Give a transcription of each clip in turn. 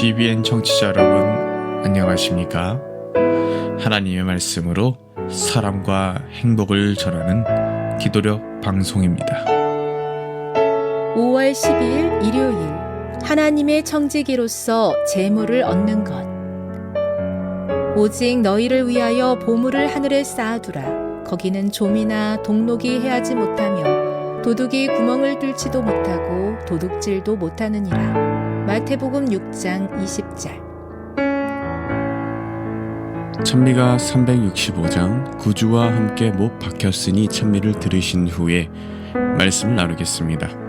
TBN 청취자 여러분, 안녕하십니까? 하나님의 말씀으로 사랑과 행복을 전하는 기도력 방송입니다. 5월 12일 일요일, 하나님의 청지기로서 재물을 얻는 것. 오직 너희를 위하여 보물을 하늘에 쌓아두라. 거기는 좀이나 동록이 해하지 못하며 도둑이 구멍을 뚫지도 못하고 도둑질도 못하느니라. 마태복음 6장 20절. 찬미가 365장 구주와 함께 못 박혔으니 찬미를 들으신 후에 말씀을 나누겠습니다.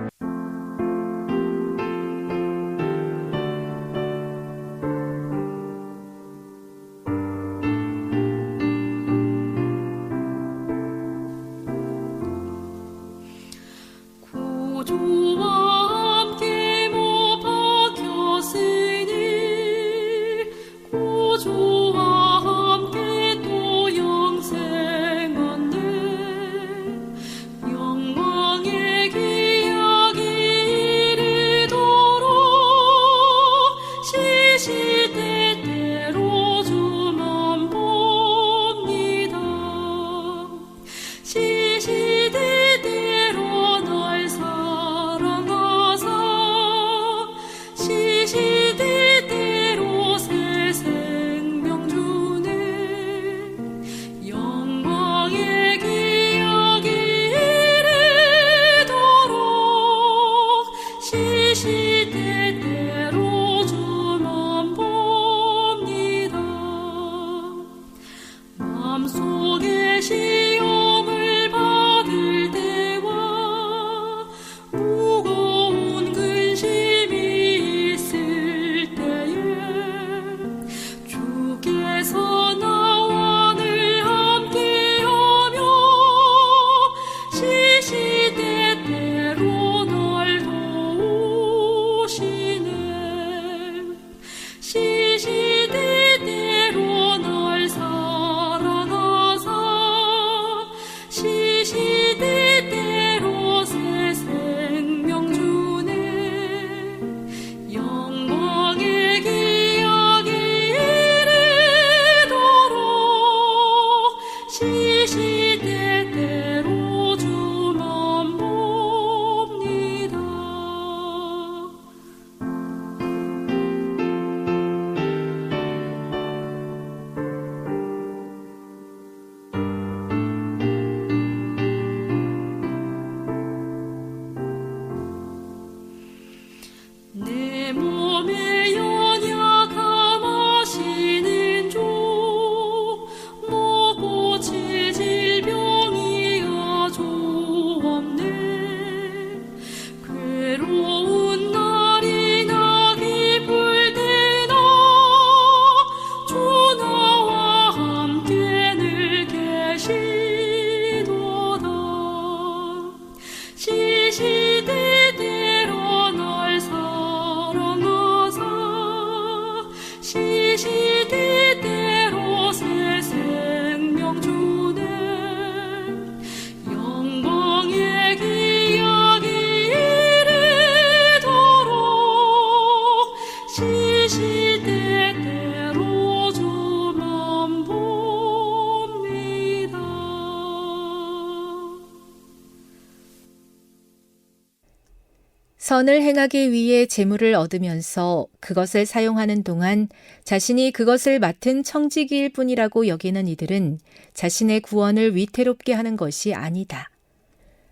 선을 행하기 위해 재물을 얻으면서 그것을 사용하는 동안 자신이 그것을 맡은 청지기일 뿐이라고 여기는 이들은 자신의 구원을 위태롭게 하는 것이 아니다.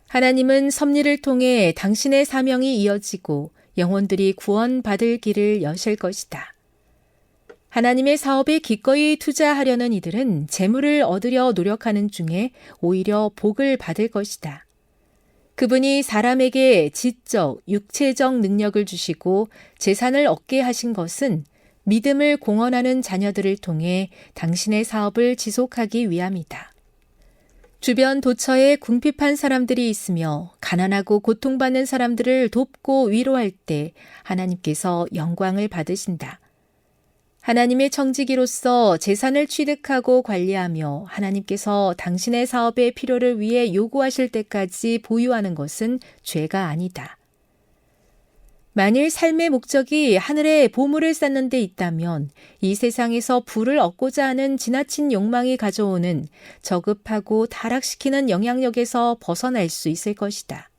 하나님은 섭리를 통해 당신의 사명이 이어지고 영혼들이 구원받을 길을 여실 것이다. 하나님의 사업에 기꺼이 투자하려는 이들은 재물을 얻으려 노력하는 중에 오히려 복을 받을 것이다. 그분이 사람에게 지적, 육체적 능력을 주시고 재산을 얻게 하신 것은 믿음을 공언하는 자녀들을 통해 당신의 사업을 지속하기 위함이다. 주변 도처에 궁핍한 사람들이 있으며 가난하고 고통받는 사람들을 돕고 위로할 때 하나님께서 영광을 받으신다. 하나님의 청지기로서 재산을 취득하고 관리하며 하나님께서 당신의 사업의 필요를 위해 요구하실 때까지 보유하는 것은 죄가 아니다. 만일 삶의 목적이 하늘에 보물을 쌓는 데 있다면 이 세상에서 부를 얻고자 하는 지나친 욕망이 가져오는 저급하고 타락시키는 영향력에서 벗어날 수 있을 것이다.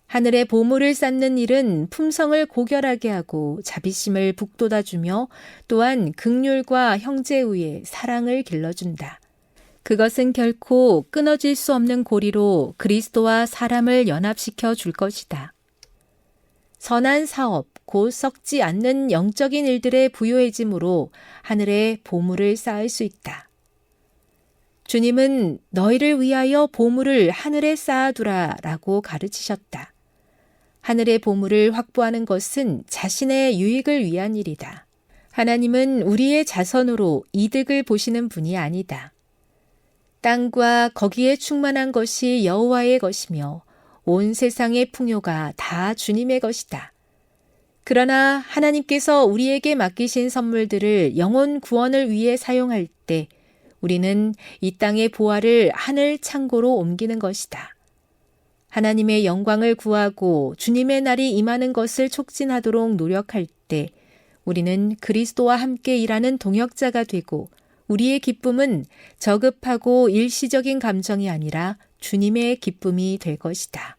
하늘에 보물을 쌓는 일은 품성을 고결하게 하고 자비심을 북돋아주며 또한 긍휼과 형제의의 사랑을 길러준다. 그것은 결코 끊어질 수 없는 고리로 그리스도와 사람을 연합시켜 줄 것이다. 선한 사업, 곧 썩지 않는 영적인 일들의 부요해짐으로 하늘에 보물을 쌓을 수 있다. 주님은 너희를 위하여 보물을 하늘에 쌓아두라 라고 가르치셨다. 하늘의 보물을 확보하는 것은 자신의 유익을 위한 일이다. 하나님은 우리의 자선으로 이득을 보시는 분이 아니다. 땅과 거기에 충만한 것이 여호와의 것이며 온 세상의 풍요가 다 주님의 것이다. 그러나 하나님께서 우리에게 맡기신 선물들을 영혼 구원을 위해 사용할 때 우리는 이 땅의 보화를 하늘 창고로 옮기는 것이다. 하나님의 영광을 구하고 주님의 날이 임하는 것을 촉진하도록 노력할 때 우리는 그리스도와 함께 일하는 동역자가 되고 우리의 기쁨은 저급하고 일시적인 감정이 아니라 주님의 기쁨이 될 것이다.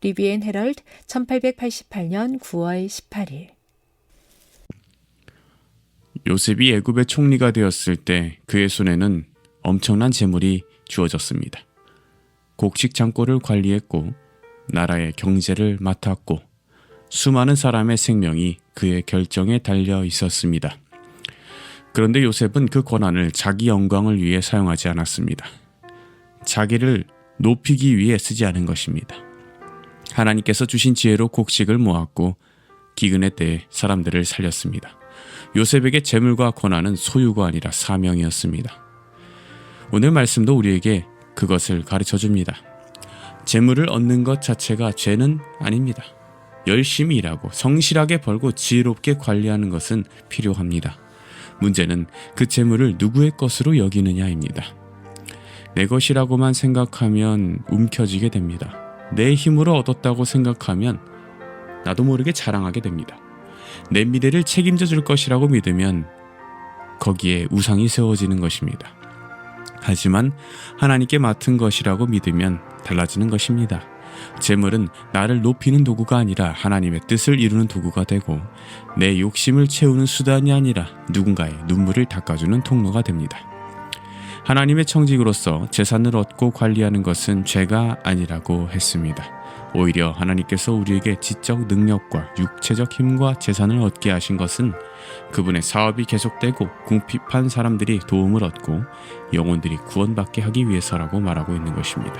리비 앤 헤럴드 1888년 9월 18일. 요셉이 애굽의 총리가 되었을 때 그의 손에는 엄청난 재물이 주어졌습니다. 곡식 창고를 관리했고 나라의 경제를 맡았고 수많은 사람의 생명이 그의 결정에 달려 있었습니다. 그런데 요셉은 그 권한을 자기 영광을 위해 사용하지 않았습니다. 자기를 높이기 위해 쓰지 않은 것입니다. 하나님께서 주신 지혜로 곡식을 모았고 기근의 때에 사람들을 살렸습니다. 요셉에게 재물과 권한은 소유가 아니라 사명이었습니다. 오늘 말씀도 우리에게 그것을 가르쳐줍니다. 재물을 얻는 것 자체가 죄는 아닙니다. 열심히 일하고 성실하게 벌고 지혜롭게 관리하는 것은 필요합니다. 문제는 그 재물을 누구의 것으로 여기느냐입니다. 내 것이라고만 생각하면 움켜쥐게 됩니다. 내 힘으로 얻었다고 생각하면 나도 모르게 자랑하게 됩니다. 내 미래를 책임져 줄 것이라고 믿으면 거기에 우상이 세워지는 것입니다. 하지만 하나님께 맡은 것이라고 믿으면 달라지는 것입니다. 재물은 나를 높이는 도구가 아니라 하나님의 뜻을 이루는 도구가 되고 내 욕심을 채우는 수단이 아니라 누군가의 눈물을 닦아주는 통로가 됩니다. 하나님의 청직으로서 재산을 얻고 관리하는 것은 죄가 아니라고 했습니다. 오히려 하나님께서 우리에게 지적 능력과 육체적 힘과 재산을 얻게 하신 것은 그분의 사업이 계속되고 궁핍한 사람들이 도움을 얻고 영혼들이 구원받게 하기 위해서라고 말하고 있는 것입니다.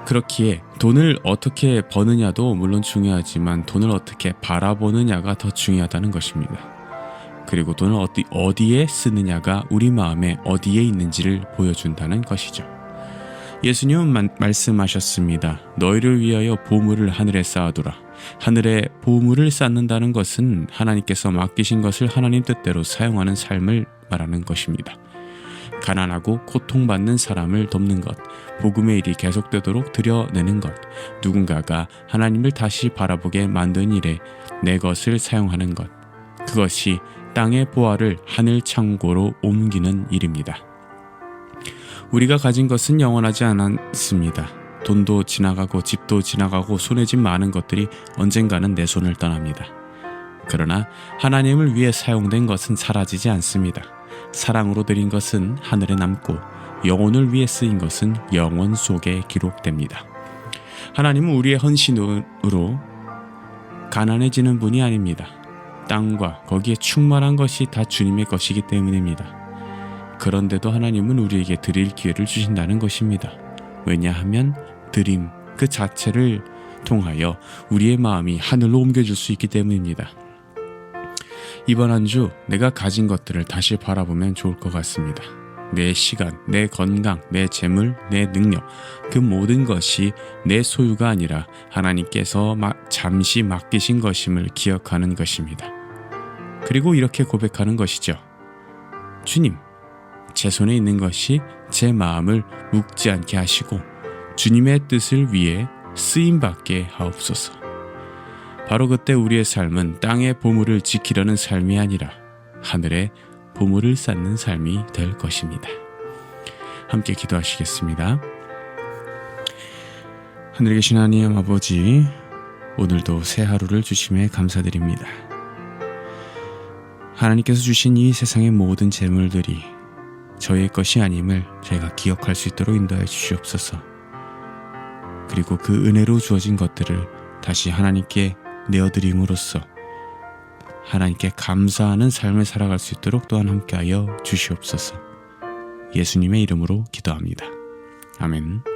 그렇기에 돈을 어떻게 버느냐도 물론 중요하지만 돈을 어떻게 바라보느냐가 더 중요하다는 것입니다. 그리고 돈을 어디에 쓰느냐가 우리 마음에 어디에 있는지를 보여준다는 것이죠. 예수님은 말씀하셨습니다. 너희를 위하여 보물을 하늘에 쌓아두라. 하늘에 보물을 쌓는다는 것은 하나님께서 맡기신 것을 하나님 뜻대로 사용하는 삶을 말하는 것입니다. 가난하고 고통받는 사람을 돕는 것, 복음의 일이 계속되도록 드려내는 것, 누군가가 하나님을 다시 바라보게 만든 일에 내 것을 사용하는 것, 그것이 땅의 보화를 하늘 창고로 옮기는 일입니다. 우리가 가진 것은 영원하지 않습니다. 돈도 지나가고 집도 지나가고 손에 쥔 많은 것들이 언젠가는 내 손을 떠납니다. 그러나 하나님을 위해 사용된 것은 사라지지 않습니다. 사랑으로 드린 것은 하늘에 남고 영혼을 위해 쓰인 것은 영원 속에 기록됩니다. 하나님은 우리의 헌신으로 가난해지는 분이 아닙니다. 땅과 거기에 충만한 것이 다 주님의 것이기 때문입니다. 그런데도 하나님은 우리에게 드릴 기회를 주신다는 것입니다. 왜냐하면 드림 그 자체를 통하여 우리의 마음이 하늘로 옮겨질 수 있기 때문입니다. 이번 한 주 내가 가진 것들을 다시 바라보면 좋을 것 같습니다. 내 시간, 내 건강, 내 재물, 내 능력, 그 모든 것이 내 소유가 아니라 하나님께서 잠시 맡기신 것임을 기억하는 것입니다. 그리고 이렇게 고백하는 것이죠. 주님, 제 손에 있는 것이 제 마음을 묵지 않게 하시고 주님의 뜻을 위해 쓰임받게 하옵소서. 바로 그때 우리의 삶은 땅의 보물을 지키려는 삶이 아니라 하늘의 보물을 쌓는 삶이 될 것입니다. 함께 기도하시겠습니다. 하늘에 계신 하나님 아버지, 오늘도 새 하루를 주심에 감사드립니다. 하나님께서 주신 이 세상의 모든 재물들이 저의 것이 아님을 저희가 기억할 수 있도록 인도하여 주시옵소서. 그리고 그 은혜로 주어진 것들을 다시 하나님께 내어드림으로써 하나님께 감사하는 삶을 살아갈 수 있도록 또한 함께하여 주시옵소서. 예수님의 이름으로 기도합니다. 아멘.